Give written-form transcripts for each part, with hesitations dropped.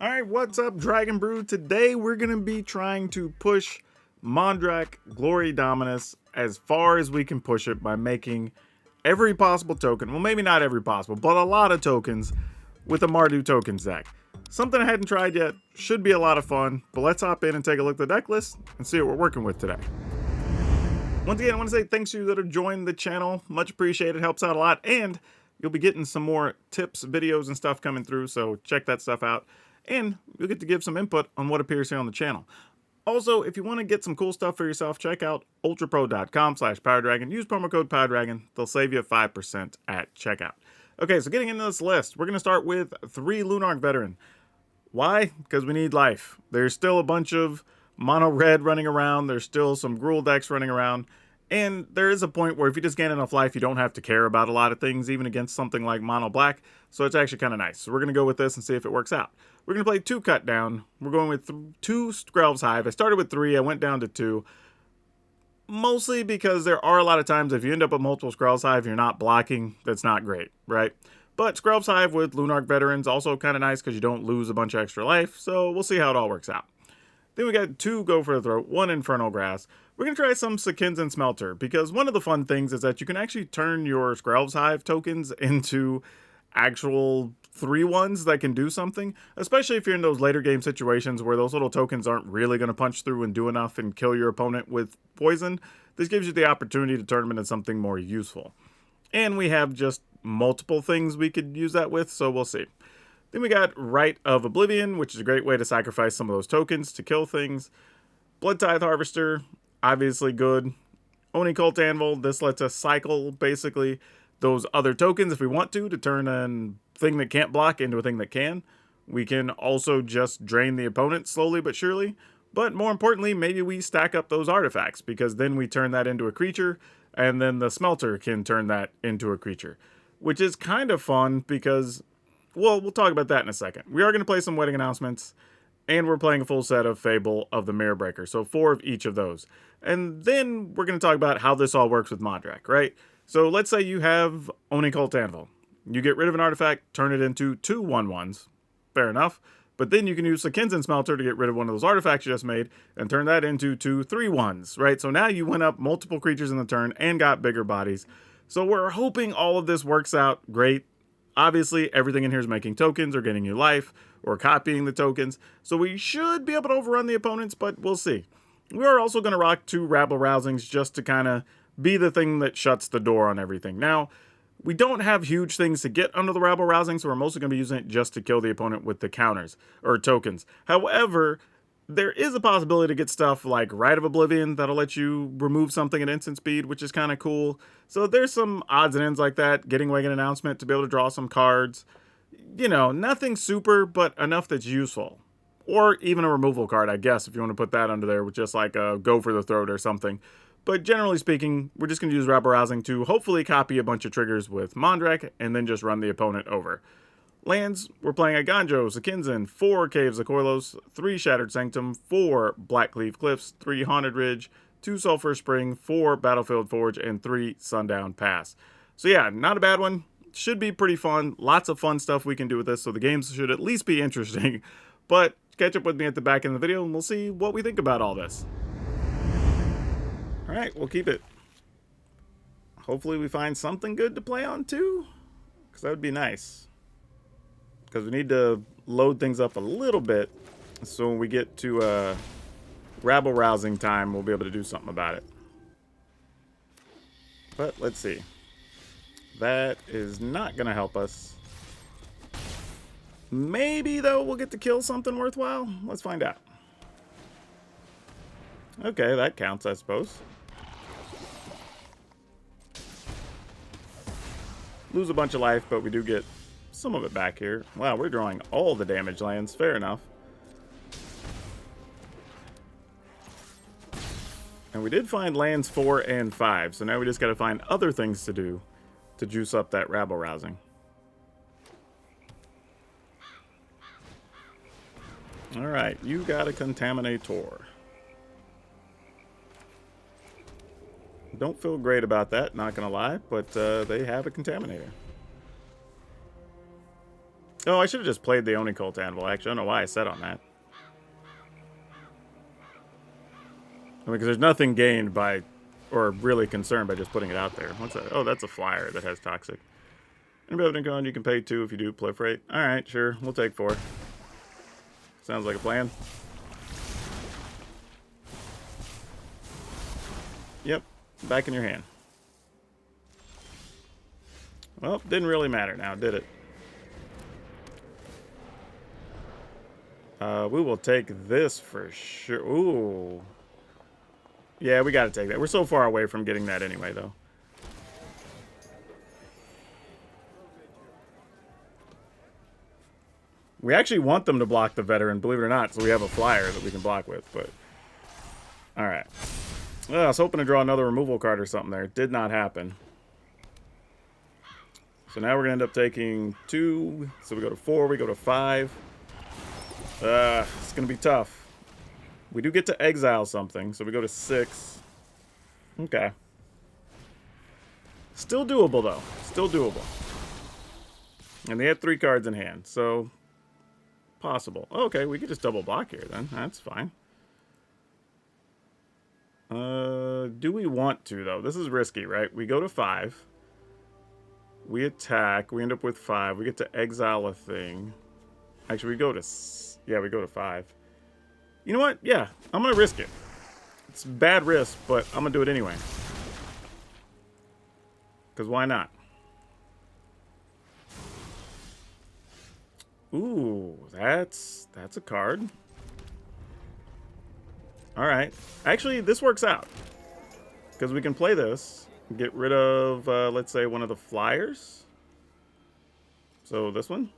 Alright, what's up, Dragon Brew? Today we're going to be trying to push Mondrak Glory Dominus as far as we can push it by making every possible token, well maybe not every possible, but a lot of tokens with a Mardu Tokens deck. Something I hadn't tried yet, should be a lot of fun, but let's hop in and take a look at the deck list and see what we're working with today. Once again, I want to say thanks to you that have joined the channel, much appreciated, helps out a lot, and you'll be getting some more tips, videos, and stuff coming through, so check that stuff out. And you'll get to give some input on what appears here on the channel. Also, if you want to get some cool stuff for yourself, check out ultrapro.com/PowrDragn. Use promo code PowrDragn. They'll save you 5% at checkout. Okay, so getting into this list, we're going to start with 3 Lunark Veteran. Why? Because we need life. There's still a bunch of mono red running around. There's still some Gruul decks running around. And there is a point where if you just gain enough life, you don't have to care about a lot of things, even against something like mono black. So it's actually kind of nice. So we're going to go with this and see if it works out. We're going to play 2 Cut Down. We're going with 2 Skrelv's Hive. I started with 3. I went down to 2. Mostly because there are a lot of times if you end up with multiple Skrelv's Hive, you're not blocking. That's not great, right? But Skrelv's Hive with Lunark Veterans also kind of nice because you don't lose a bunch of extra life. So we'll see how it all works out. Then we got 2 Go for the Throat, 1 Infernal Grass. We're going to try some Sekinzen Smelter, because one of the fun things is that you can actually turn your Skrelv's Hive tokens into actual 3-1s that can do something, especially if you're in those later game situations where those little tokens aren't really going to punch through and do enough and kill your opponent with poison. This gives you the opportunity to turn them into something more useful. And we have just multiple things we could use that with, so we'll see. Then we got Rite of Oblivion, which is a great way to sacrifice some of those tokens to kill things. Blood Tithe Harvester, obviously good. Oni Cult Anvil, this lets us cycle, basically, those other tokens if we want to turn a thing that can't block into a thing that can. We can also just drain the opponent slowly but surely. But more importantly, maybe we stack up those artifacts, because then we turn that into a creature, and then the Smelter can turn that into a creature. Which is kind of fun, because, well, we'll talk about that in a second. We are going to play some wedding announcements, and we're playing a full set of Fable of the Mirror Breaker, so 4 of each of those. And then we're going to talk about how this all works with Mondrak, right? So let's say you have Oni Cult Anvil. You get rid of an artifact, turn it into 2 1/1s. Fair enough. But then you can use Sekinzen Smelter to get rid of one of those artifacts you just made, and turn that into 2 3/1s, right? So now you went up multiple creatures in the turn and got bigger bodies. So we're hoping all of this works out great. Obviously, everything in here is making tokens or getting you life or copying the tokens. So we should be able to overrun the opponents, but we'll see. We are also going to rock 2 Rabble Rousings just to kind of be the thing that shuts the door on everything. Now, we don't have huge things to get under the Rabble Rousing, so we're mostly going to be using it just to kill the opponent with the counters or tokens. However, there is a possibility to get stuff like Rite of Oblivion that'll let you remove something at instant speed, which is kind of cool. So there's some odds and ends like that. Getting Wagon Announcement to be able to draw some cards. You know, nothing super, but enough that's useful. Or even a removal card, I guess, if you want to put that under there with just like a Go for the Throat or something. But generally speaking, we're just going to use Rabble Rousing to hopefully copy a bunch of triggers with Mondrak and then just run the opponent over. Lands, we're playing a Ganjo, Sekinzen, 4 Caves of Koilos, 3 Shattered Sanctum, 4 Blackcleave Cliffs, 3 Haunted Ridge, 2 Sulphur Spring, 4 Battlefield Forge, and 3 Sundown Pass. So yeah, not a bad one. Should be pretty fun. Lots of fun stuff we can do with this, so the games should at least be interesting. But catch up with me at the back end of the video, and we'll see what we think about all this. Alright, we'll keep it. Hopefully we find something good to play on too, because that would be nice. Because we need to load things up a little bit, so when we get to Rabble Rousing time, we'll be able to do something about it. But let's see. That is not going to help us. Maybe, though, we'll get to kill something worthwhile. Let's find out. Okay, that counts, I suppose. Lose a bunch of life, but we do get some of it back here. Wow, we're drawing all the damage lands. Fair enough. And we did find lands 4 and 5, so now we just got to find other things to do to juice up that Rabble Rousing. Alright, you got a Contaminator. Don't feel great about that, not gonna lie, but they have a Contaminator. Oh, I should have just played the Oni Cult Anvil, actually. I don't know why I said on that. I mean, because there's nothing gained by, or really concerned by just putting it out there. What's that? Oh, that's a flyer that has Toxic. Inbound con, you can pay 2 if you do proliferate. Alright, sure. We'll take 4. Sounds like a plan. Yep. Back in your hand. Well, didn't really matter now, did it? We will take this for sure. Ooh. Yeah, we gotta take that. We're so far away from getting that anyway, though. We actually want them to block the veteran, believe it or not, so we have a flyer that we can block with, but... Alright. Well, I was hoping to draw another removal card or something there. It did not happen. So now we're going to end up taking 2. So we go to 4, we go to 5. It's going to be tough. We do get to exile something, so we go to 6. Okay. Still doable, though. Still doable. And they had 3 cards in hand, so... Possible. Okay, we could just double block here, then. That's fine. Do we want to, though? This is risky, right? We go to 5. We attack. We end up with 5. We get to exile a thing. Actually, we go to... Yeah, we go to 5. You know what? Yeah, I'm going to risk it. It's bad risk, but I'm going to do it anyway. Because why not? Ooh, that's a card. Alright. Actually, this works out. Because we can play this. Get rid of, let's say, one of the flyers. So this one.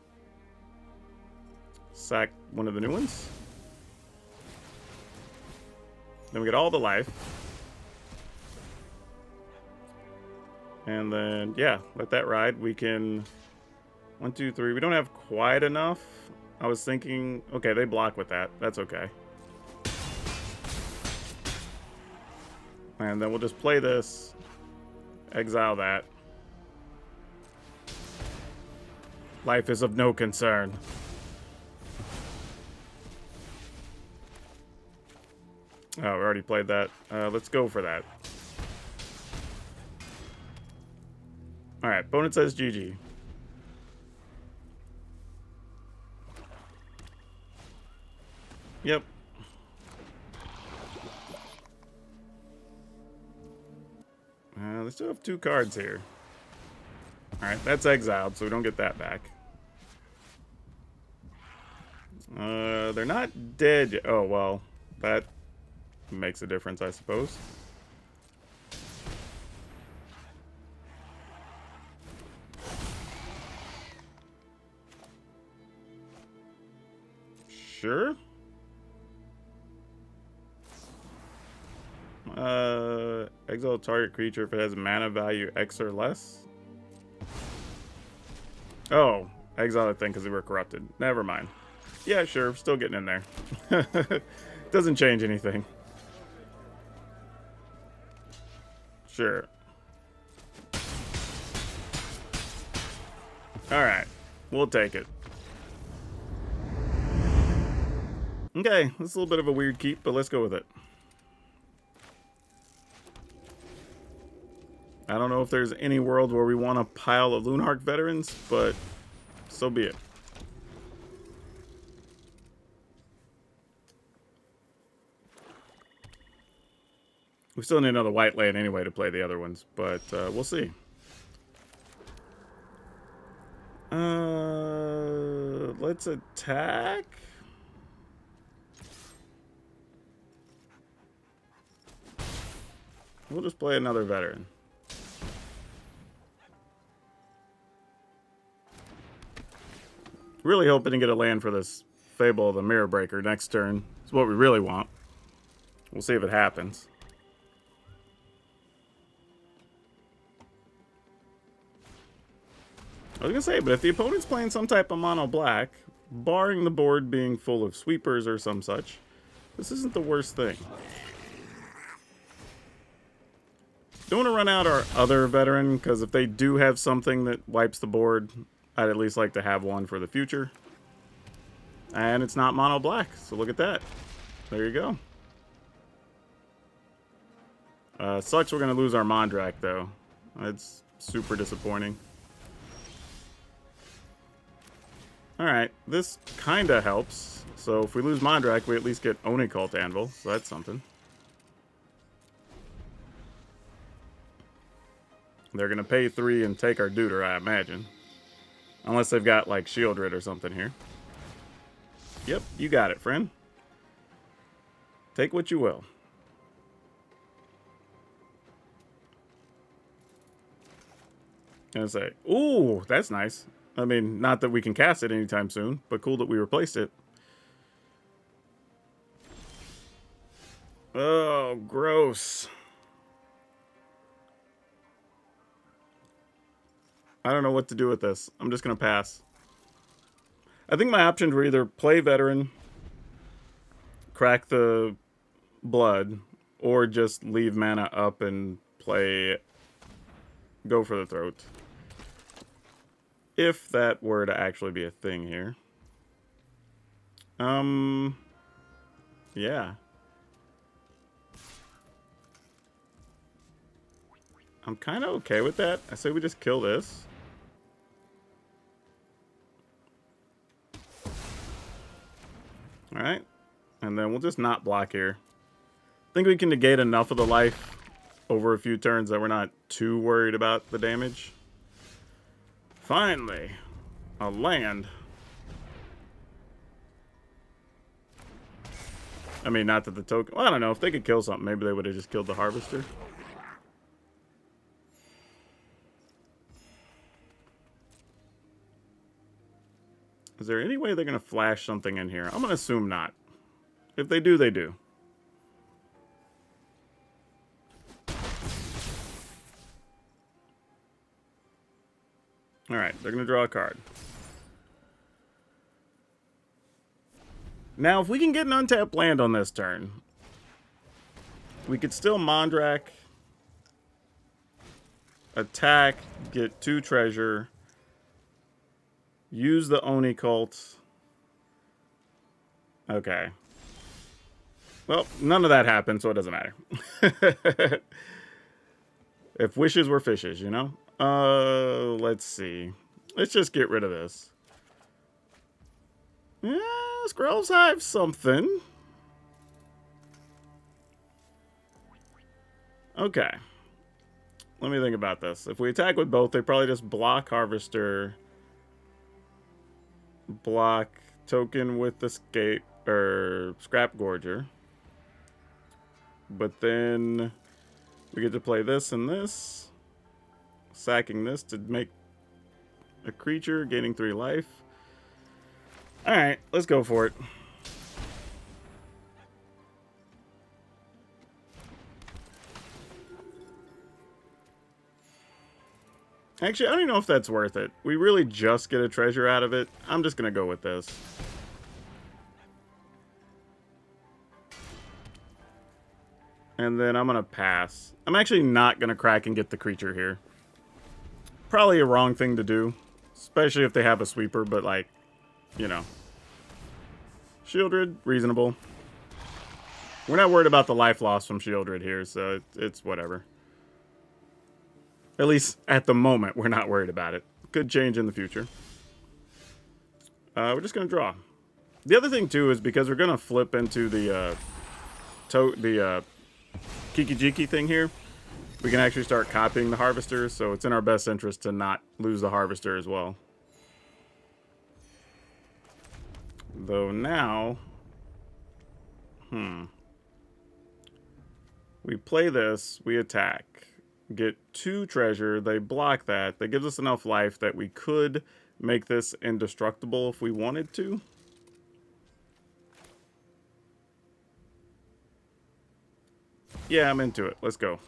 Sack one of the new ones. Then we get all the life. And then, yeah, let that ride. We can... 1, 2, 3. We don't have quite enough. I was thinking... Okay, they block with that. That's okay. And then we'll just play this. Exile that. Life is of no concern. Oh, we already played that. Let's go for that. Alright, opponent says GG. Yep. They still have 2 cards here. Alright, that's exiled, so we don't get that back. They're not dead yet. Oh, well, that makes a difference, I suppose. Sure. Exile target creature if it has mana value X or less. Oh, exile a thing because they were corrupted. Never mind. Yeah, sure. Still getting in there. Doesn't change anything. Sure. Alright. We'll take it. Okay, this is a little bit of a weird keep, but let's go with it. I don't know if there's any world where we want a pile of Lunark veterans, but so be it. We still need another white land anyway to play the other ones, but we'll see. Let's attack. We'll just play another veteran. Really hoping to get a land for this Fable of the Mirror Breaker next turn. It's what we really want. We'll see if it happens. I was going to say, but if the opponent's playing some type of mono black, barring the board being full of sweepers or some such, this isn't the worst thing. Don't want to run out our other veteran, because if they do have something that wipes the board, I'd at least like to have one for the future. And it's not mono black, so look at that. There you go. Sucks we're going to lose our Mondrak, though. It's super disappointing. Alright, this kind of helps. So if we lose Mondrak, we at least get Oni Cult Anvil, so that's something. They're going to pay 3 and take our Deuter, I imagine. Unless they've got, like, Shieldred or something here. Yep, you got it, friend. Take what you will. And say, ooh, that's nice. I mean, not that we can cast it anytime soon, but cool that we replaced it. Oh, gross. I don't know what to do with this. I'm just going to pass. I think my options were either play Veteran, crack the Blood, or just leave mana up and play Go for the Throat. If that were to actually be a thing here. Yeah. I'm kind of okay with that. I say we just kill this. Alright. And then we'll just not block here. I think we can negate enough of the life over a few turns that we're not too worried about the damage. Finally, a land. I mean, not that the token... Well, I don't know. If they could kill something, maybe they would have just killed the Harvester. Is there any way they're going to flash something in here? I'm going to assume not. If they do, they do. Alright, they're going to draw a card. Now, if we can get an untapped land on this turn, we could still Mondrak, attack, get 2 treasure, use the Oni Cult. Okay. Well, none of that happened, so it doesn't matter. If wishes were fishes, you know? Let's see. Let's just get rid of this. Yeah, Scrolls Hive something. Okay. Let me think about this. If we attack with both, they probably just block Harvester. Block token with the Scrap Gorger. But then we get to play this and this. Sacking this to make a creature, gaining 3 life. Alright, let's go for it. Actually, I don't even know if that's worth it. We really just get a treasure out of it. I'm just going to go with this. And then I'm going to pass. I'm actually not going to crack and get the creature here. Probably a wrong thing to do. Especially if they have a sweeper, but like, you know. Shieldred, reasonable. We're not worried about the life loss from Shieldred here, so it's whatever. At least at the moment, we're not worried about it. Could change in the future. We're just going to draw. The other thing, too, is because we're going to flip into the Kiki-Jiki thing here, we can actually start copying the Harvester, so it's in our best interest to not lose the Harvester as well. Though now... We play this, we attack. Get 2 treasure, they block that. That gives us enough life that we could make this indestructible if we wanted to. Yeah, I'm into it. Let's go.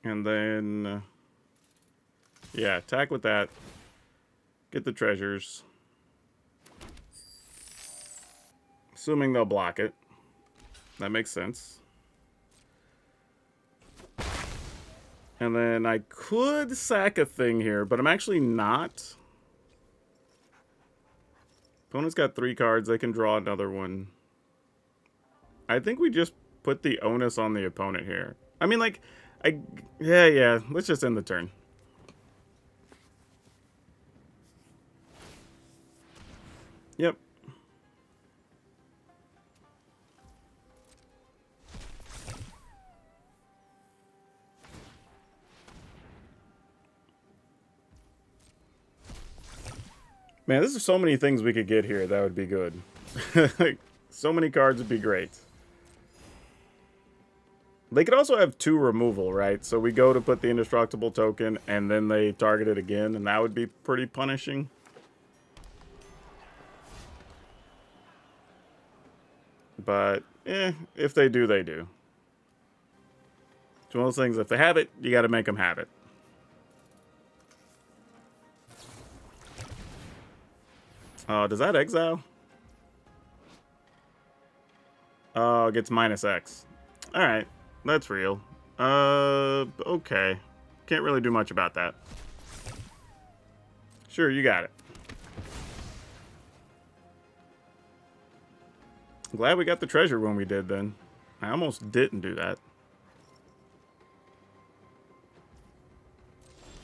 And then, yeah, attack with that. Get the treasures. Assuming they'll block it. That makes sense. And then I could sack a thing here, but I'm actually not. Opponent's got 3 cards. They can draw another one. I think we just put the onus on the opponent here. I mean, like, yeah. Let's just end the turn. Yep. Man, this is so many things we could get here that would be good. Like, so many cards would be great. They could also have 2 removal, right? So we go to put the indestructible token, and then they target it again, and that would be pretty punishing. But, if they do, they do. It's one of those things, if they have it, you gotta make them have it. Does that exile? Oh, it gets -X. Alright, that's real. Okay. Can't really do much about that. Sure, you got it. Glad we got the treasure when we did, then. I almost didn't do that.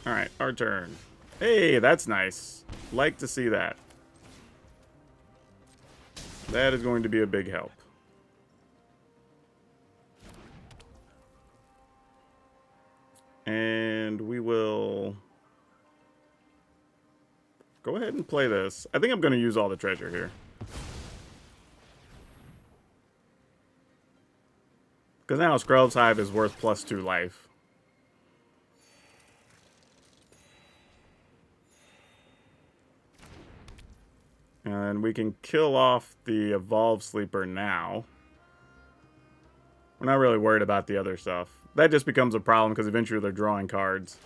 Alright, our turn. Hey, that's nice. Like to see that. That is going to be a big help. And we will go ahead and play this. I think I'm going to use all the treasure here. Because now Skrelv's Hive is worth +2 life. And we can kill off the Evolve Sleeper now. We're not really worried about the other stuff. That just becomes a problem because eventually they're drawing cards.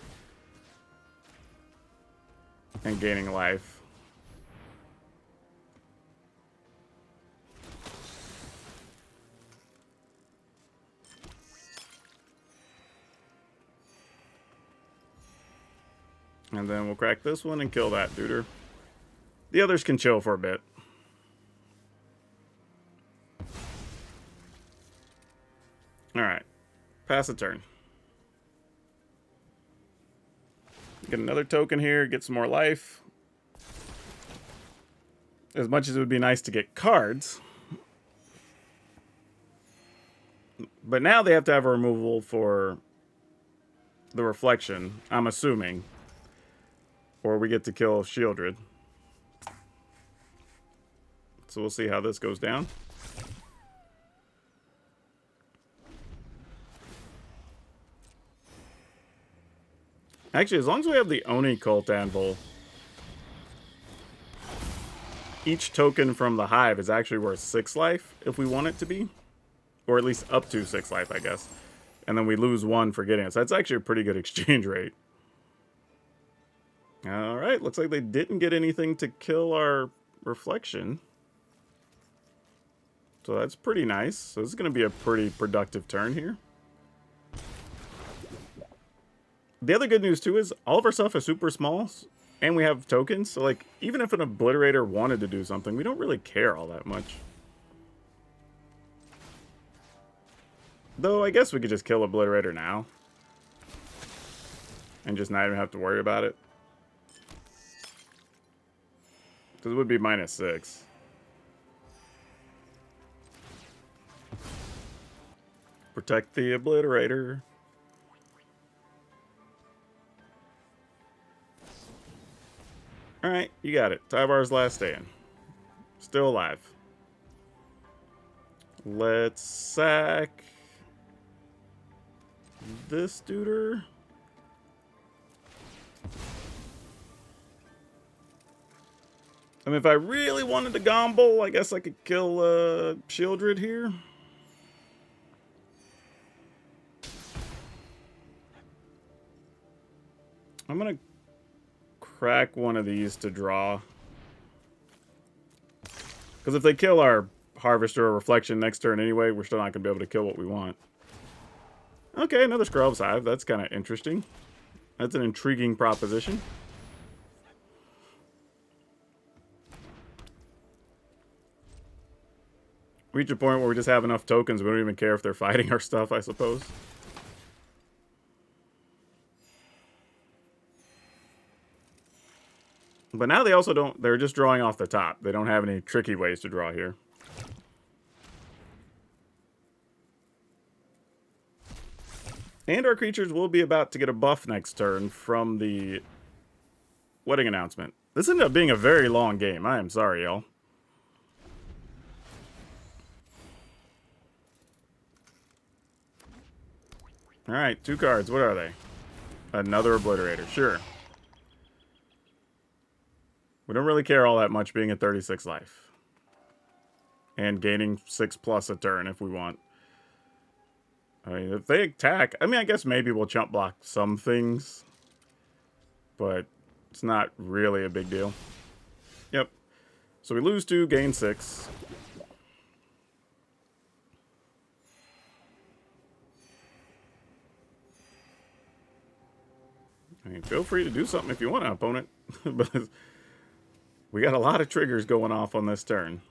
And gaining life. And then we'll crack this one and kill that duder. The others can chill for a bit. Alright. Pass a turn. Get another token here, get some more life. As much as it would be nice to get cards. But now they have to have a removal for the reflection, I'm assuming. Or we get to kill Shieldred. So we'll see how this goes down. Actually, as long as we have the Oni Cult Anvil, each token from the Hive is actually worth 6 life, if we want it to be. Or at least up to 6 life, I guess. And then we lose 1 for getting it. So that's actually a pretty good exchange rate. Alright, looks like they didn't get anything to kill our reflection. So that's pretty nice. So this is going to be a pretty productive turn here. The other good news, too, is all of our stuff is super small, and we have tokens. So, like, even if an Obliterator wanted to do something, we don't really care all that much. Though, I guess we could just kill Obliterator now. And just not even have to worry about it. Because it would be -6. Protect the Obliterator. Alright, you got it. Tyvar's last stand. Still alive. Let's sack this duder. I mean, if I really wanted to gomble, I guess I could kill Shieldred here. I'm going to crack one of these to draw. Because if they kill our Harvester or Reflection next turn anyway, we're still not going to be able to kill what we want. Okay, another Scry's Hive. That's kind of interesting. That's an intriguing proposition. Reach a point where we just have enough tokens, we don't even care if they're fighting our stuff, I suppose. But now they also don't, they're just drawing off the top. They don't have any tricky ways to draw here. And our creatures will be about to get a buff next turn from the wedding announcement. This ended up being a very long game. I am sorry, y'all. Alright, 2 cards. What are they? Another Obliterator. Sure. We don't really care all that much being at 36 life. And gaining 6+ a turn if we want. I mean, if they attack... I mean, I guess maybe we'll chump block some things. But it's not really a big deal. Yep. So we lose 2, gain 6. I mean, feel free to do something if you want, opponent. But we got a lot of triggers going off on this turn.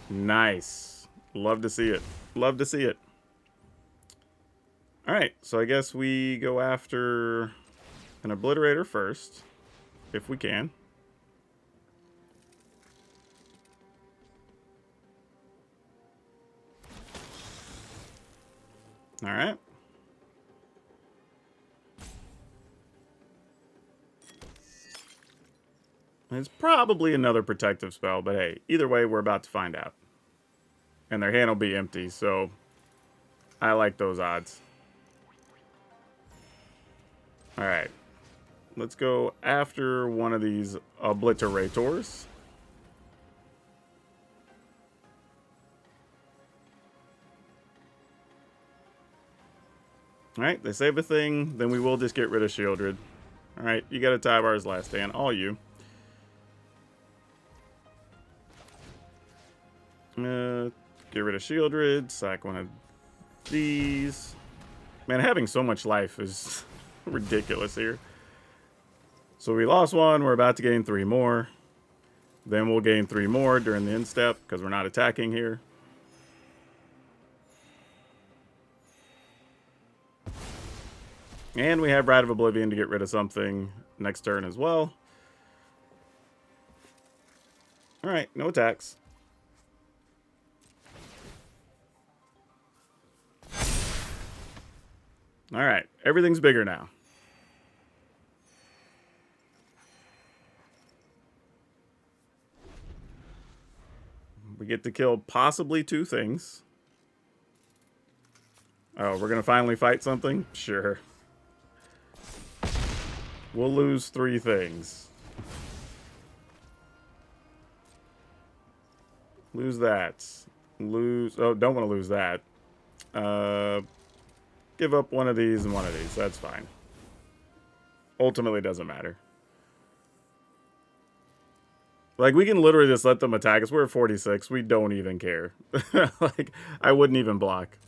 Nice. Love to see it. Love to see it. Alright, so I guess we go after an Obliterator first, if we can. Alright. It's probably another protective spell, but hey, either way, we're about to find out. And their hand will be empty, so I like those odds. Alright. Let's go after one of these Obliterators. Alright, they save a thing, then we will just get rid of Shieldred. Alright, you got a Tybar's Last Stand, all you. Get rid of Shieldred, sack one of these. Man, having so much life is ridiculous here. So we lost 1, we're about to gain 3 more. Then we'll gain 3 more during the end step, because we're not attacking here. And we have Rite of Oblivion to get rid of something next turn as well. Alright, no attacks. Alright, everything's bigger now. We get to kill possibly 2 things. Oh, we're going to finally fight something? Sure. We'll lose 3 things. Lose that. Lose... Oh, don't want to lose that. Give up one of these and one of these. That's fine. Ultimately, doesn't matter. Like, we can literally just let them attack us. We're at 46. We don't even care. Like, I wouldn't even block.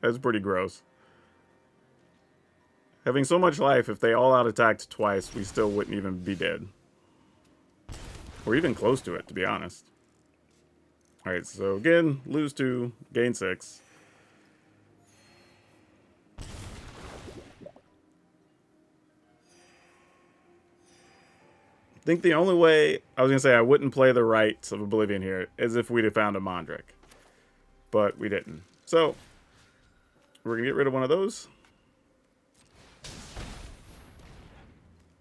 That's pretty gross. Having so much life, if they all out-attacked twice, we still wouldn't even be dead. Or even close to it, to be honest. Alright, so again, lose 2, gain 6. I think the only way, I was going to say I wouldn't play the Rites of Oblivion here, is if we'd have found a Mondrak. But we didn't. So, we're going to get rid of one of those.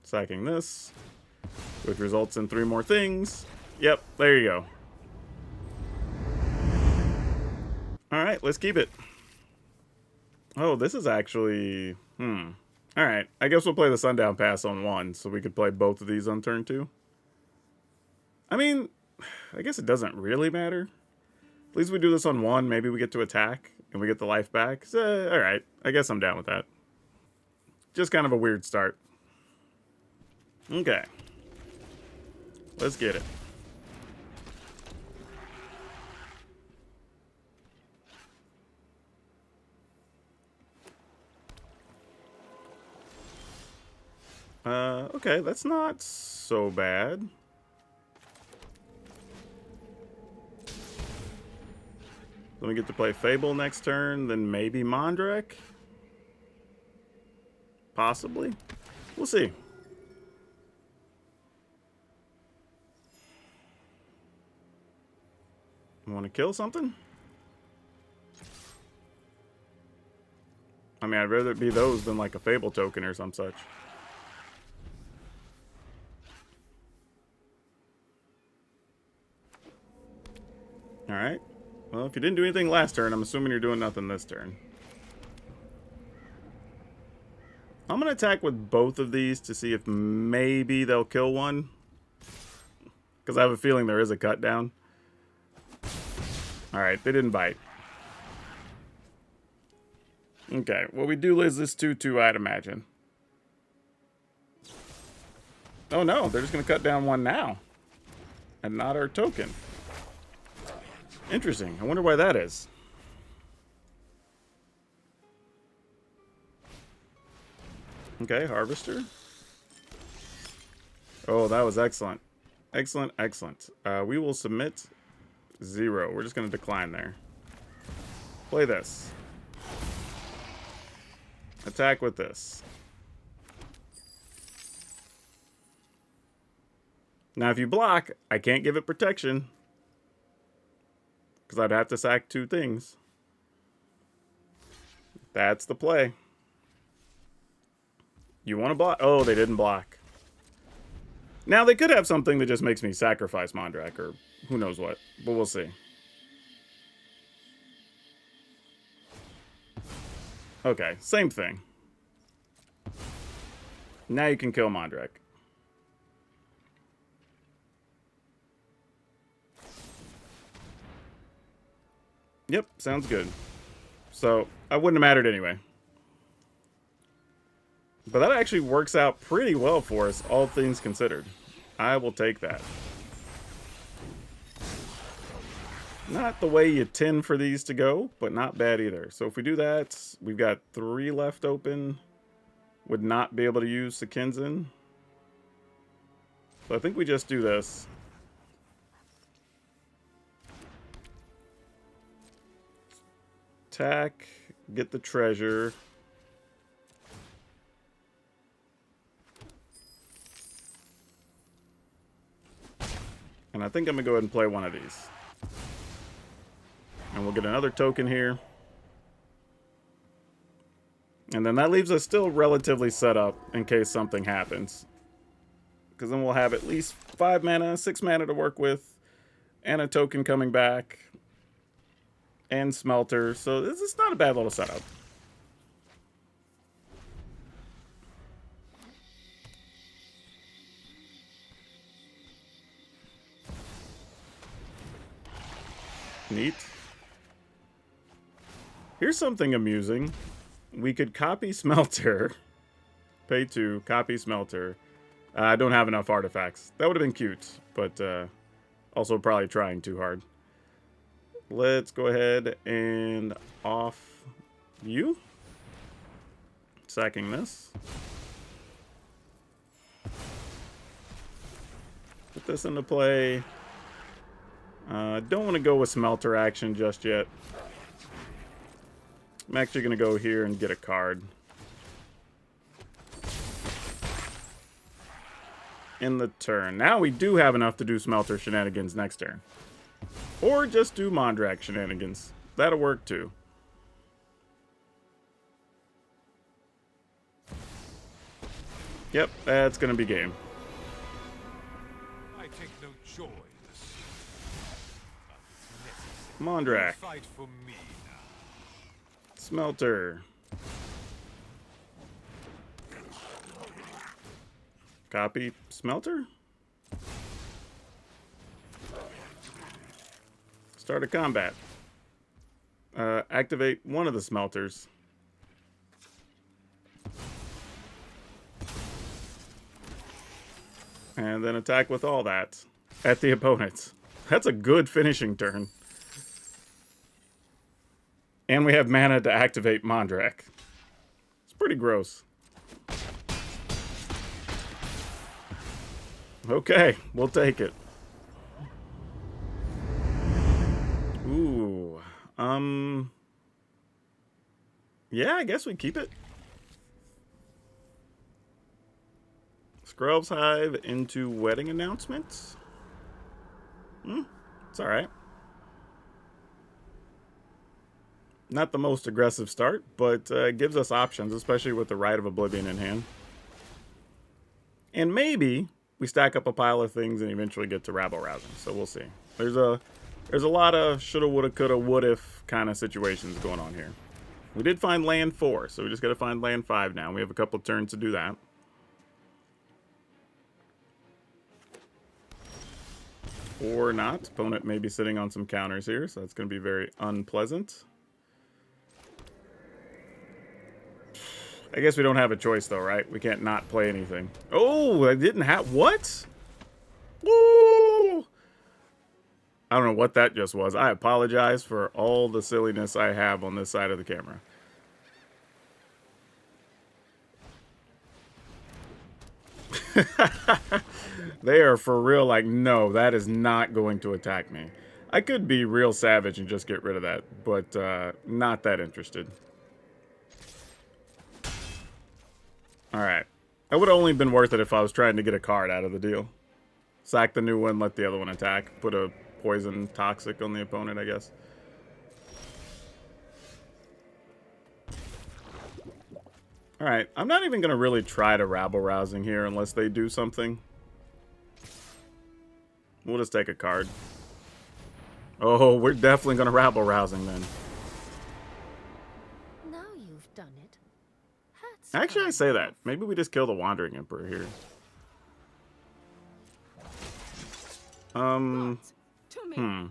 Sacking this, which results in 3 more things. Yep, there you go. Alright, let's keep it. Oh, this is actually... Alright, I guess we'll play the Sundown Pass on 1, so we could play both of these on turn 2. I mean, I guess it doesn't really matter. At least we do this on 1, maybe we get to attack. and we get the life back. So, all right, I guess I'm down with that. Just kind of a weird start. Okay. Let's get it. Okay, that's not so bad. Then we get to play Fable next turn, then maybe Mondrak? Possibly. We'll see. Want to kill something? I mean, I'd rather it be those than like a Fable token or some such. Alright. Well, if you didn't do anything last turn, I'm assuming you're doing nothing this turn. I'm going to attack with both of these to see if maybe they'll kill one. Because I have a feeling there is a cut down. Alright, they didn't bite. Okay, well, we do lose this 2-2, I'd imagine. Oh no, they're just going to cut down one now. And not our token. Interesting. I wonder why that is. Okay, Harvester. Oh, that was excellent. Excellent, excellent. We will submit 0. We're just going to decline there. Play this. Attack with this. Now, if you block, I can't give it protection. Because I'd have to sack 2 things. That's the play. You want to block? Oh, they didn't block. Now, they could have something that just makes me sacrifice Mondrak, or who knows what. But we'll see. Okay, same thing. Now you can kill Mondrak. Yep, sounds good. So, I wouldn't have mattered anyway. But that actually works out pretty well for us, all things considered. I will take that. Not the way you tend for these to go, but not bad either. So if we do that, we've got 3 left open. Would not be able to use Sekinzen. So I think we just do this. Attack, get the treasure. And I think I'm going to go ahead and play one of these. And we'll get another token here. And then that leaves us still relatively set up in case something happens. Because then we'll have at least 5 mana, 6 mana to work with. And a token coming back. And Smelter. So this is not a bad little setup. Neat. Here's something amusing. We could copy Smelter. Pay 2, copy Smelter. I don't have enough artifacts. That would have been cute, but also probably trying too hard. Let's go ahead and off you. Sacking this. Put this into play. Don't want to go with Smelter action just yet. I'm actually going to go here and get a card. In the turn. Now we do have enough to do Smelter shenanigans next turn. Or just do Mondrak shenanigans. That'll work too. Yep, that's going to be game. I take no joy. Mondrak. Fight for me now. Smelter. Copy Smelter. Start a combat. Activate one of the smelters. And then attack with all that at the opponents. That's a good finishing turn. And we have mana to activate Mondrak. It's pretty gross. Okay, we'll take it. Ooh. Yeah, I guess we keep it. Scrub's Hive into wedding announcements. It's alright. Not the most aggressive start, but gives us options, especially with the Rite of Oblivion in hand. And maybe we stack up a pile of things and eventually get to rabble-rousing, so we'll see. There's a lot of shoulda, woulda, coulda, what if kind of situations going on here. We did find land 4, so we just got to find land 5 now. We have a couple turns to do that. Or not. Opponent may be sitting on some counters here, so that's going to be very unpleasant. I guess we don't have a choice, though, right? We can't not play anything. Oh, I didn't have... What? Woo! I don't know what that just was. I apologize for all the silliness I have on this side of the camera. They are for real like, no, that is not going to attack me. I could be real savage and just get rid of that, but not that interested. Alright. That would have only been worth it if I was trying to get a card out of the deal. Sack the new one, let the other one attack. Put a poison toxic on the opponent, I guess. Alright, I'm not even going to really try to rabble-rousing here unless they do something. We'll just take a card. Oh, we're definitely going to rabble-rousing then. Now you've done it. That's Actually, I kind say of- that. Maybe we just kill the Wandering Emperor here. What? To me.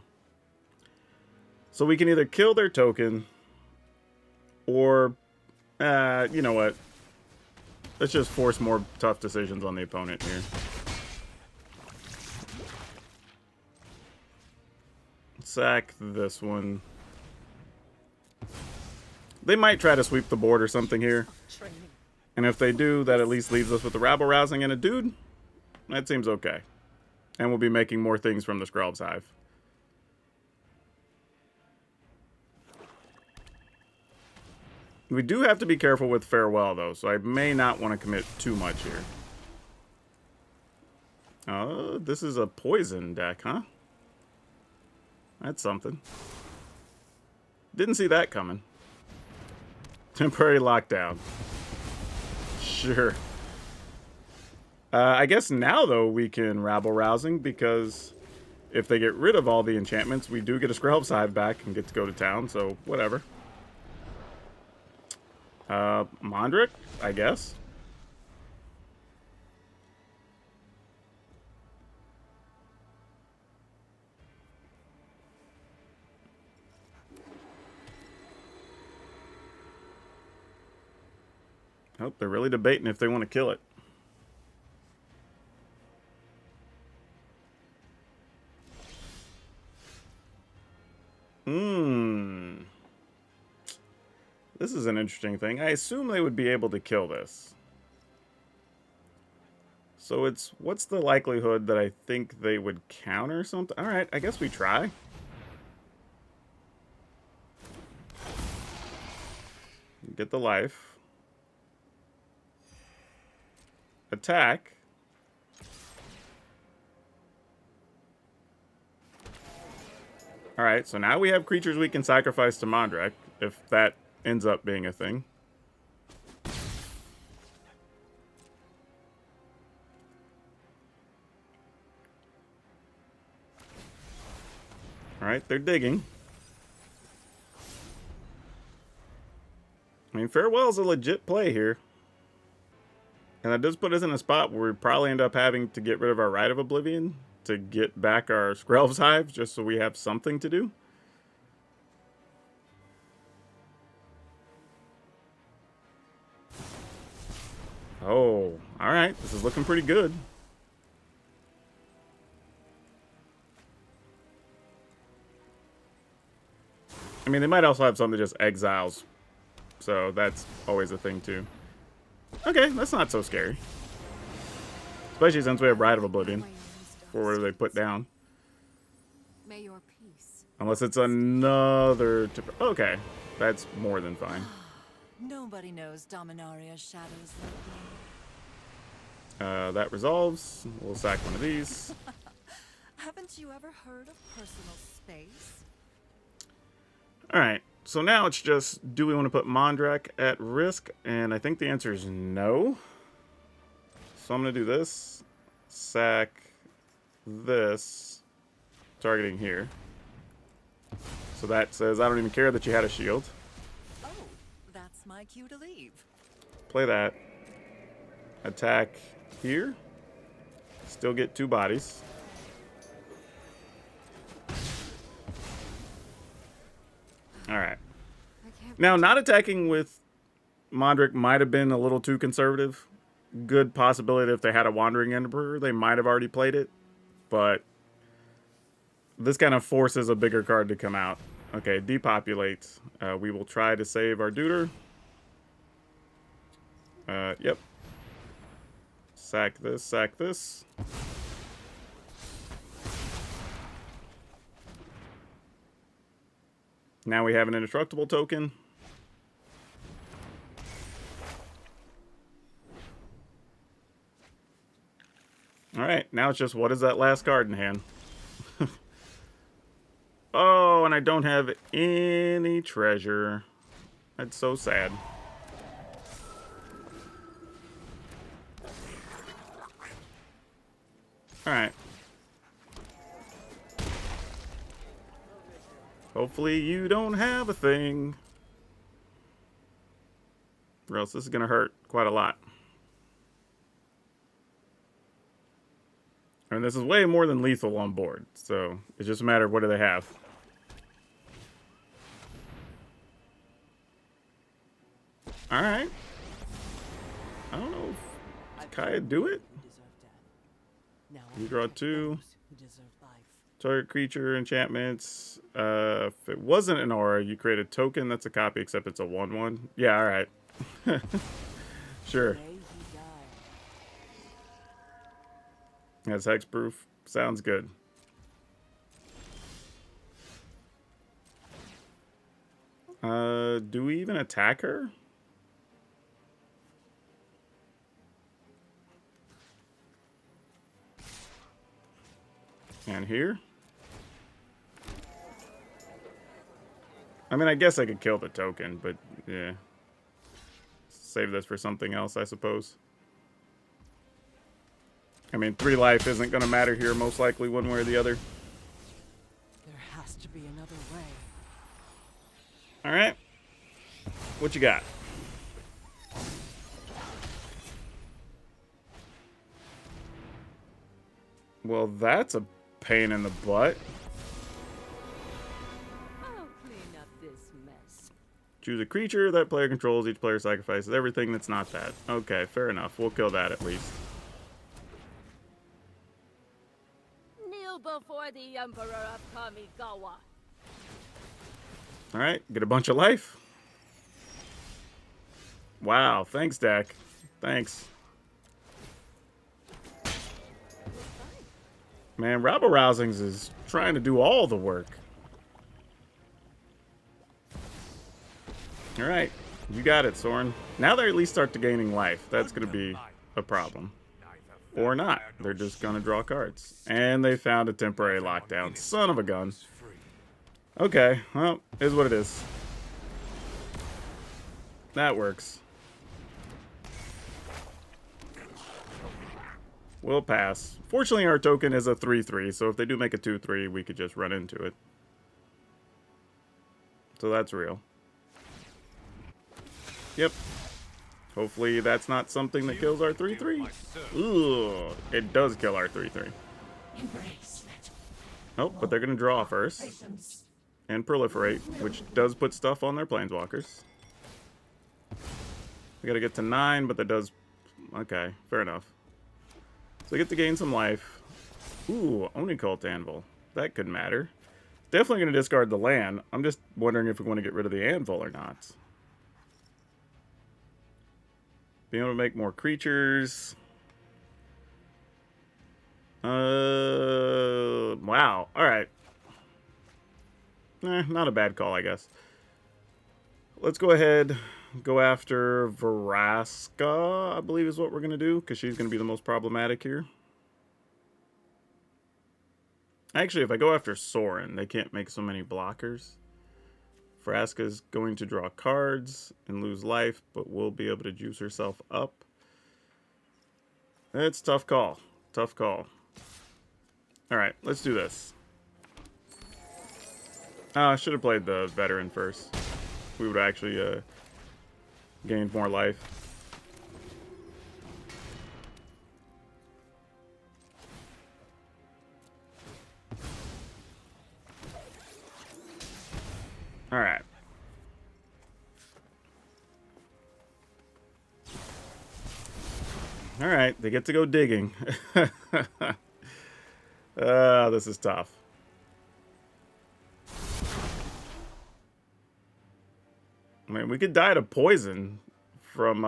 So we can either kill their token, or, you know what? Let's just force more tough decisions on the opponent here. Sack this one. They might try to sweep the board or something here. Training. And if they do, that at least leaves us with the rabble-rousing and a dude. That seems okay. And we'll be making more things from the Scrub's Hive. We do have to be careful with Farewell, though, so I may not want to commit too much here. Oh, this is a poison deck, huh? That's something. Didn't see that coming. Temporary lockdown. Sure. I guess now, though, we can rabble-rousing, because if they get rid of all the enchantments, we do get a Scrub's Hive back and get to go to town, so whatever. Mondrak, I guess. Oh, they're really debating if they want to kill it. This is an interesting thing. I assume they would be able to kill this. So it's, what's the likelihood that I think they would counter something? Alright, I guess we try. Get the life. Attack. Alright, so now we have creatures we can sacrifice to Mondrak, if that ends up being a thing. Alright, they're digging. I mean, Farewell's a legit play here. And that does put us in a spot where we probably end up having to get rid of our Rite of Oblivion to get back our Scrub's Hive, just so we have something to do. Oh, alright. This is looking pretty good. I mean, they might also have something that just exiles. So that's always a thing, too. Okay, that's not so scary. Especially since we have Rite of Oblivion. For whatever they put down. May your peace. Unless it's another... Okay, that's more than fine. Nobody knows Dominaria's shadows like me. That resolves. We'll sack one of these. Haven't you ever heard of personal space? Alright, so now it's just, do we want to put Mondrak at risk? And I think the answer is no. So I'm going to do this. Sack this. Targeting here. So that says, I don't even care that you had a shield. Oh, that's my cue to leave. Play that. Attack here. Still get 2 bodies. Alright. Now, not attacking with Mondrak might have been a little too conservative. Good possibility if they had a Wandering Emperor, they might have already played it. But this kind of forces a bigger card to come out. Okay, depopulate. We will try to save our Duder. Yep. Sack this, sack this. Now we have an indestructible token. Alright, now it's just what is that last card in hand? Oh, and I don't have any treasure. That's so sad. Alright. Hopefully you don't have a thing. Or else this is going to hurt quite a lot. I mean, this is way more than lethal on board. So, it's just a matter of what do they have. Alright. I don't know if Kaya do it. You draw 2. Target creature, enchantments. If it wasn't an aura, you create a token that's a copy, except it's a 1/1. Yeah, alright. Sure. That's hexproof. Sounds good. Do we even attack her? And here? I mean, I guess I could kill the token, but yeah. Save this for something else, I suppose. I mean, 3 life isn't going to matter here, most likely, one way or the other. There has to be another way. Alright. What you got? Well, that's a pain in the butt. I'll clean up this mess. Choose a creature that player controls. Each player sacrifices everything that's not that. Okay, fair enough. We'll kill that at least. Kneel before the Emperor of Kamigawa. Alright, get a bunch of life. Wow, thanks, Dak. Thanks. Man, Rabble Rousings is trying to do all the work. Alright, you got it, Soren. Now they at least start to gaining life. That's going to be a problem. Or not. They're just going to draw cards. And they found a temporary lockdown. Son of a gun. Okay, well, is what it is. That works. We'll pass. Fortunately, our token is a 3/3, so if they do make a 2/3, we could just run into it. So that's real. Yep. Hopefully that's not something that kills our 3/3. Ooh, it does kill our 3/3. Oh, but they're going to draw first. And proliferate, which does put stuff on their planeswalkers. We got to get to 9, but that does Okay, fair enough. So I get to gain some life. Ooh, Onicult Anvil. That could matter. Definitely going to discard the land. I'm just wondering if we want to get rid of the anvil or not. Being able to make more creatures. Wow. Alright. Not a bad call, I guess. Let's go ahead, go after Vraska, I believe is what we're going to do, because she's going to be the most problematic here. Actually, if I go after Sorin, they can't make so many blockers. Vraska's going to draw cards and lose life, but will be able to juice herself up. It's a tough call. Tough call. Alright, let's do this. I should have played the veteran first. We would actually gained more life. Alright. Alright, they get to go digging. This is tough. I mean, we could die to poison from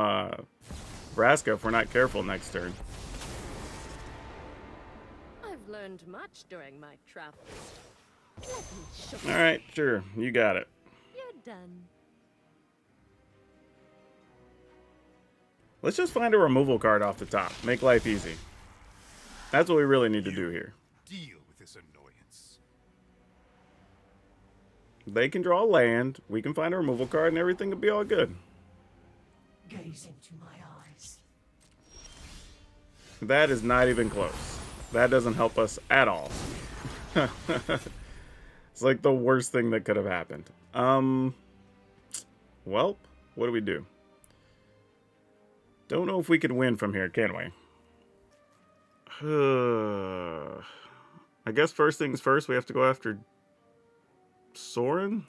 Vraska if we're not careful next turn. I've learned much during my travels. Let me show you. Alright, sure. You got it. You're done. Let's just find a removal card off the top. Make life easy. That's what we really need to do here. Deal with this annoyance. They can draw land, we can find a removal card, and everything will be all good. Gaze into my eyes. That is not even close. That doesn't help us at all. It's like the worst thing that could have happened. Well, what do we do? Don't know if we can win from here, can we? I guess first things first, we have to go after Sorin?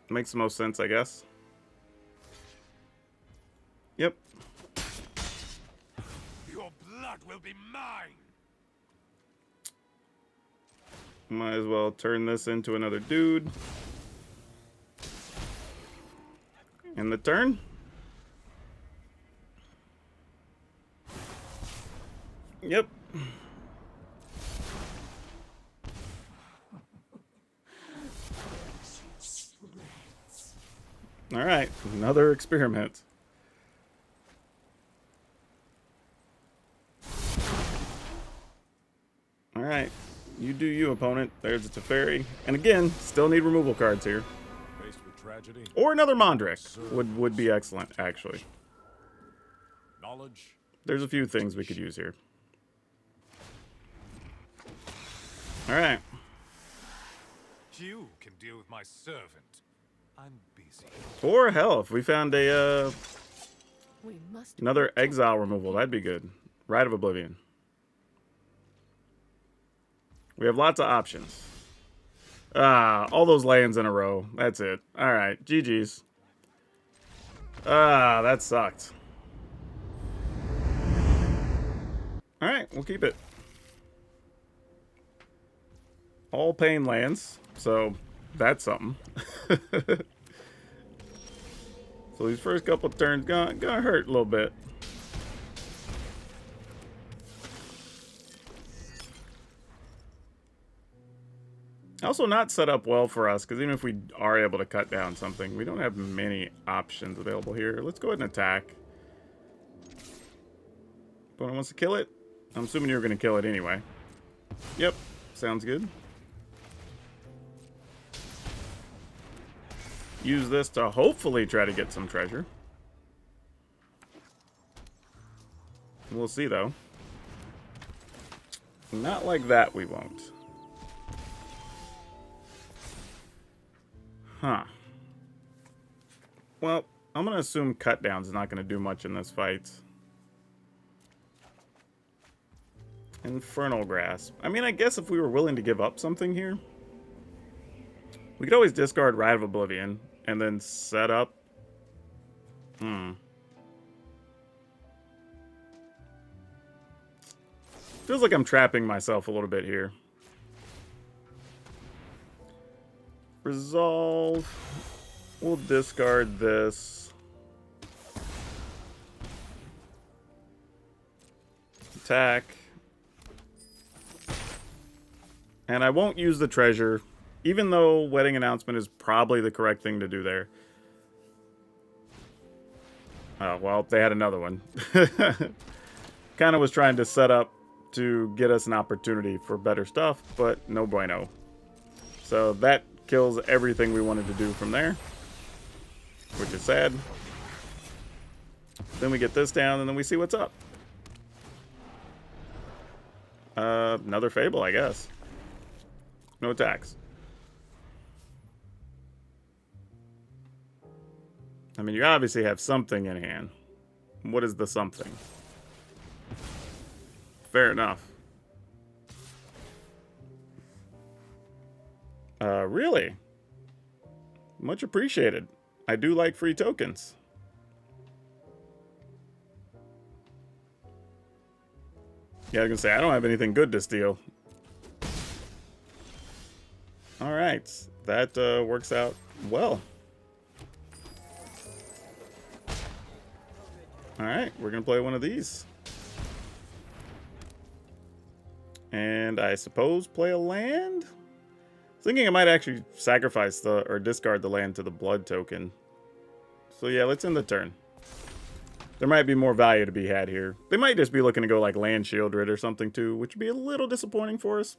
Makes the most sense, I guess. Yep. Your blood will be mine. Might as well turn this into another dude. And the turn. Yep. All right, another experiment. All right, you do you, opponent. There's a Teferi. And again, still need removal cards here. Faced with tragedy, Or another Mondrak would be excellent, actually. knowledge. There's a few things we could use here. All right. You can deal with my servant. I'm busy. Or hell, if we found a We must another exile removal, that'd be good. Rite of Oblivion. We have lots of options. All those lands in a row. That's it. All right, GG's. That sucked. All right, we'll keep it. All pain lands, so that's something. So these first couple of turns gonna hurt a little bit. Also not set up well for us, because even if we are able to cut down something, we don't have many options available here. Let's go ahead and attack. Opponent wants to kill it? I'm assuming you're going to kill it anyway. Yep, sounds good. Use this to hopefully try to get some treasure. We'll see, though. Not like that, we won't. Huh. Well, I'm going to assume Cutdown's not going to do much in this fight. Infernal Grasp. I mean, I guess if we were willing to give up something here, we could always discard Rite of Oblivion and then set up. Feels like I'm trapping myself a little bit here. Resolve. We'll discard this. Attack. And I won't use the treasure, even though Wedding Announcement is probably the correct thing to do there. Oh, well, they had another one. Kind of was trying to set up to get us an opportunity for better stuff, but no bueno. So that kills everything we wanted to do from there, which is sad. Then we get this down, and then we see what's up. Another Fable, I guess. No attacks. I mean, you obviously have something in hand. What is the something? Fair enough. Really? Much appreciated. I do like free tokens. Yeah, I was gonna say, I don't have anything good to steal. Alright, that works out well. Alright, we're gonna play one of these. And I suppose play a land? Thinking I might actually sacrifice or discard the land to the blood token. So yeah, let's end the turn. There might be more value to be had here. They might just be looking to go like land Shieldred or something too, which would be a little disappointing for us.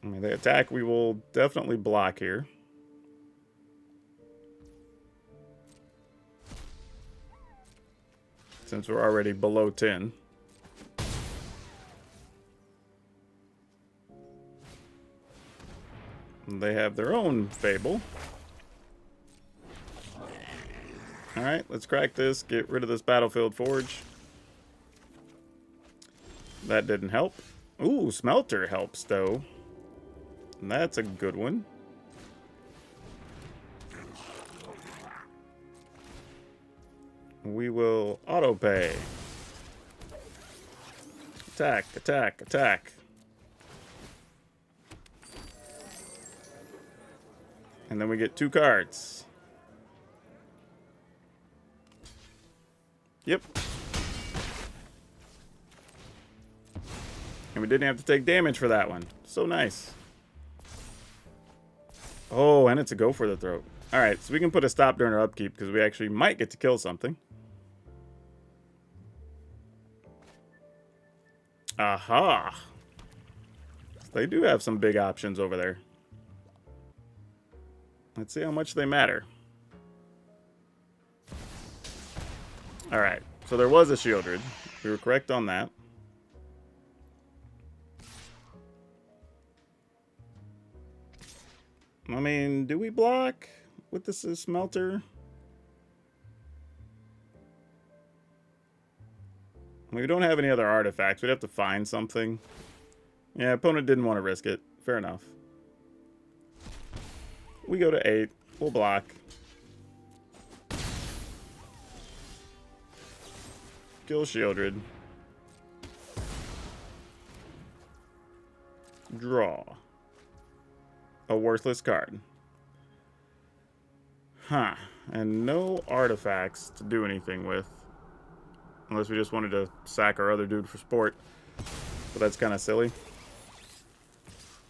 I mean, they attack, we will definitely block here. Since we're already below 10. And they have their own Fable. Alright, let's crack this. Get rid of this Battlefield Forge. That didn't help. Ooh, Smelter helps, though. And that's a good one. We will auto-pay. Attack, attack, attack. And then we get 2 cards. Yep. And we didn't have to take damage for that one. So nice. Oh, and it's a go for the throat. Alright, so we can put a stop during our upkeep because we actually might get to kill something. Aha! They do have some big options over there. Let's see how much they matter. Alright, so there was a Shieldred. We were correct on that. I mean, do we block with this Smelter? I mean, we don't have any other artifacts. We'd have to find something. Yeah, opponent didn't want to risk it. Fair enough. We go to 8. We'll block. Kill Shieldred. Draw. A worthless card. Huh. And no artifacts to do anything with. Unless we just wanted to sack our other dude for sport. But that's kind of silly.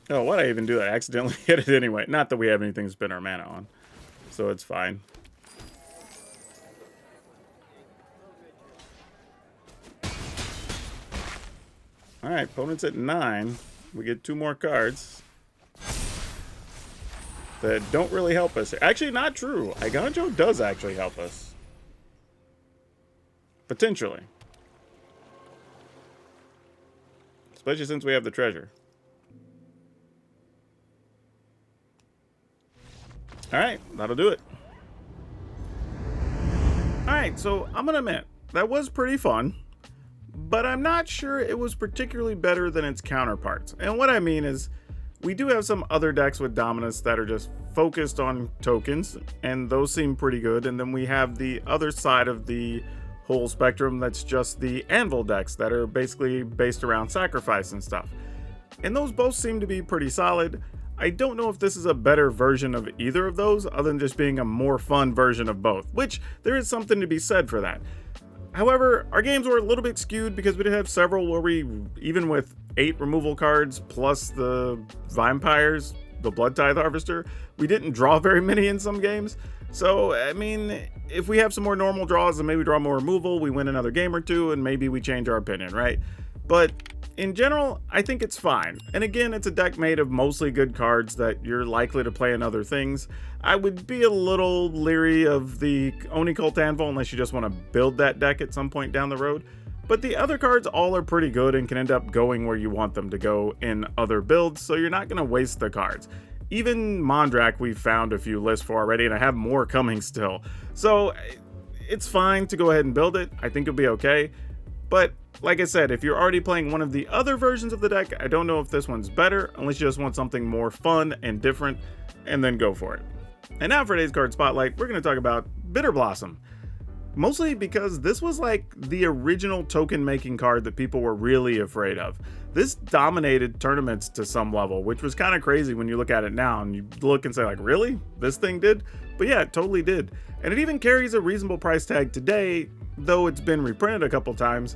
Oh, why'd I even do that? I accidentally hit it anyway. Not that we have anything to spend our mana on. So it's fine. Alright, opponent's at 9. We get 2 more cards. That don't really help us. Actually, not true. Iganjo does actually help us. Potentially. Especially since we have the treasure. Alright, that'll do it. Alright, so I'm gonna admit, that was pretty fun, but I'm not sure it was particularly better than its counterparts. And what I mean is, we do have some other decks with Dominus that are just focused on tokens, and those seem pretty good. And then we have the other side of the whole spectrum that's just the Anvil decks that are basically based around sacrifice and stuff. And those both seem to be pretty solid. I don't know if this is a better version of either of those, other than just being a more fun version of both, which there is something to be said for that. However, our games were a little bit skewed because we did have several where we, even with 8 removal cards plus the Vampires, the Blood Tithe Harvester, we didn't draw very many in some games. So, I mean, if we have some more normal draws and maybe draw more removal, we win another game or two and maybe we change our opinion, right? But in general, I think it's fine. And again, it's a deck made of mostly good cards that you're likely to play in other things. I would be a little leery of the Oni Cult Anvil unless you just want to build that deck at some point down the road. But the other cards all are pretty good and can end up going where you want them to go in other builds, so you're not going to waste the cards. Even Mondrak we've found a few lists for already, and I have more coming still. So it's fine to go ahead and build it. I think it'll be okay. But like I said, if you're already playing one of the other versions of the deck, I don't know if this one's better, unless you just want something more fun and different, and then go for it. And now for today's card spotlight, we're going to talk about Bitter Blossom. Mostly because this was like the original token making card that people were really afraid of. This dominated tournaments to some level, which was kind of crazy when you look at it now and you look and say like, really? This thing did? But yeah, it totally did. And it even carries a reasonable price tag today, though it's been reprinted a couple times,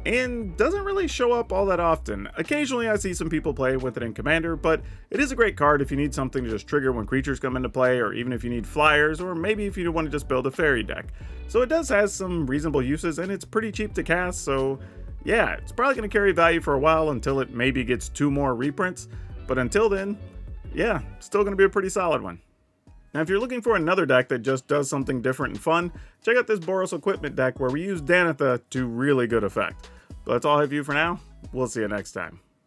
and doesn't really show up all that often. Occasionally I see some people play with it in Commander, but it is a great card if you need something to just trigger when creatures come into play, or even if you need flyers, or maybe if you want to just build a fairy deck. So it does have some reasonable uses, and it's pretty cheap to cast, so yeah, it's probably going to carry value for a while until it maybe gets 2 more reprints, but until then, yeah, still going to be a pretty solid one. Now, if you're looking for another deck that just does something different and fun, check out this Boros Equipment deck where we use Danitha to really good effect. But that's all I have for you for now. We'll see you next time.